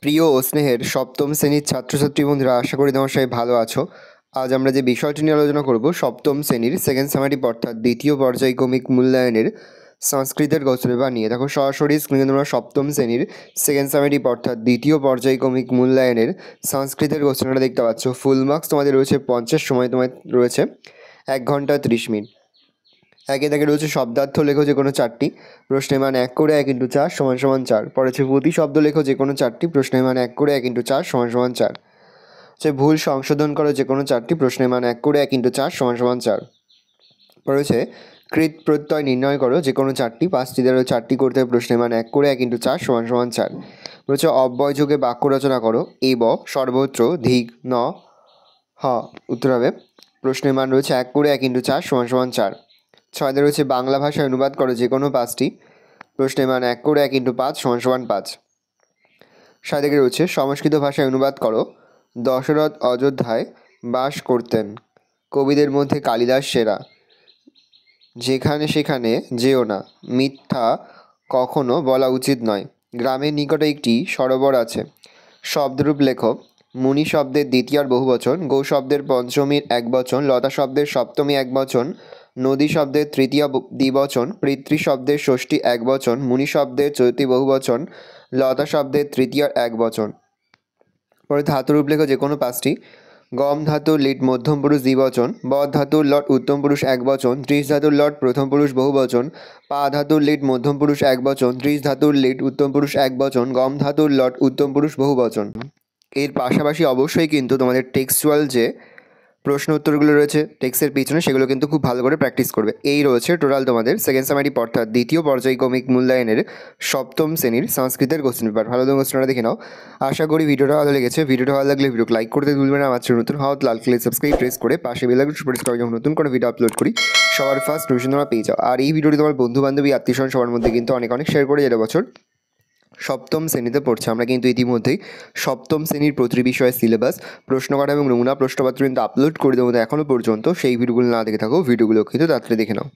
প্রিয় ও স্নেহের সপ্তম শ্রেণীর ছাত্রছাত্রী বন্ধুরা, আশা করি তোমার সবাই ভালো আছো। আজ আমরা যে বিষয়টি নিয়ে আলোচনা করব, সপ্তম শ্রেণীর সেকেন্ড সামারিপ অর্থাৎ দ্বিতীয় পর্যায়ক্রমিক মূল্যায়নের সংস্কৃতের কোশ্চেন পেপার নিয়ে। দেখো সরাসরি স্ক্রিনে তোমরা সপ্তম শ্রেণীর সেকেন্ড সামারিপ অর্থাৎ দ্বিতীয় পর্যায়ক্রমিক মূল্যায়নের সংস্কৃতের কোশ্চেনটা দেখতে পাচ্ছ। ফুল মার্কস তোমাদের রয়েছে 50, সময় তোমার রয়েছে 1 ঘন্টা 30 মিনিট। একে দাগে রয়েছে শব্দার্থ লেখো যে কোনো 4টি, প্রশ্নের মান 1 করে 1 × 4 = 4। পরে হচ্ছে প্রতি শব্দ লেখো যে কোনো 4টি, প্রশ্নের মান 1 করে 1 × 4 = 4। হচ্ছে ভুল সংশোধন করো যে কোনো 4টি, প্রশ্নের মান 1 করে 1 × 4 = 4। পরে হচ্ছে কৃত প্রত্যয় নির্ণয় করো যে কোনো 4টি, 5টি দ্বারা 4টি করতে হবে, প্রশ্নের মান 1 করে 1 × 4 = 4। রয়েছে অব্যয় যোগে বাক্য রচনা করো, এব সর্বত্র ধিক ন হ উত্তর হবে, প্রশ্নের মান রয়েছে 1 করে 1 × 4 = 4। 6 রয়েছে বাংলা ভাষায় অনুবাদ করো যে কোনো 5টি, প্রশ্নের মান 1 করে 1 × 5 = 5। 7 রয়েছে সংস্কৃত ভাষায় অনুবাদ করো, দশরথ অযোধ্যায় বাস করতেন, কবিদের মধ্যে কালিদাস সেরা, যেখানে সেখানে যেও না, মিথ্যা কখনো বলা উচিত নয়, গ্রামের নিকটে একটি সরোবর আছে। শব্দরূপ লেখো, মুনি শব্দের দ্বিতীয়ার বহুবচন, গৌ শব্দের পঞ্চমীর একবচন, লতা শব্দের সপ্তমী একবচন, নদী শব্দের তৃতীয় দ্বিবচন, পিতৃ শব্দের ষষ্ঠী একবচন, মুনি শব্দের চতুর্থী বহুবচন, লতা শব্দের তৃতীয়ার একবচন। পরে ধাতুরূপ লেখো যে কোনো 5টি, গম ধাতুর লিট মধ্যম পুরুষ দ্বিবচন, ব ধাতুর লট উত্তম পুরুষ একবচন, ত্রিশ ধাতুর লট প্রথম পুরুষ বহুবচন, পা ধাতুর লিট মধ্যম পুরুষ একবচন, ত্রিশ ধাতুর লিট উত্তম পুরুষ একবচন, গম ধাতুর লট উত্তম পুরুষ বহুবচন। এর পাশাপাশি অবশ্যই কিন্তু তোমাদের টেক্সচুয়াল যে প্রশ্ন উত্তরগুলো রয়েছে টেক্সটের পিছনে, সেগুলো কিন্তু খুব ভালো করে প্র্যাকটিস করবে। এই রয়েছে টোটাল তোমাদের সেকেন্ড সামারিপ অর্থাৎ দ্বিতীয় পর্যায়ক্রমিক মূল্যায়নের সপ্তম শ্রেণীর সংস্কৃতের কোশ্চেন পেপার। ভালো করে কোশ্চেনটা দেখে নাও। আশা করি ভিডিওটা ভালো লেগেছে। ভিডিওটা ভালো লাগলে ভিডিওকে লাইক করতে ভুলবে না। আমার চ্যানেল নতুন হওয়া লাল কালার সাবস্ক্রাইব প্রেস করে পাশে বেল আইকন প্রেস করে যখন নতুন করে ভিডিও আপলোড করি সবার ফার্স্ট নোটিফিকেশন তোমরা পেয়ে যাও। আর এই ভিডিওটি তোমার বন্ধু বান্ধবী আত্মীয়স্বজন সবার মধ্যে কিন্তু অনেক শেয়ার করে যেটা বছর সপ্তম শ্রেণীতে পড়ছে। আমরা কিন্তু ইতিমধ্যেই সপ্তম শ্রেণীর প্রতিটি বিষয়ের সিলেবাস, প্রশ্নকাঠা এবং নমুনা প্রশ্নপত্র কিন্তু আপলোড করে দেবো। এখনও পর্যন্ত সেই ভিডিওগুলো না দেখে থাকো, ভিডিওগুলো কিন্তু তাড়াতাড়ি দেখে নাও।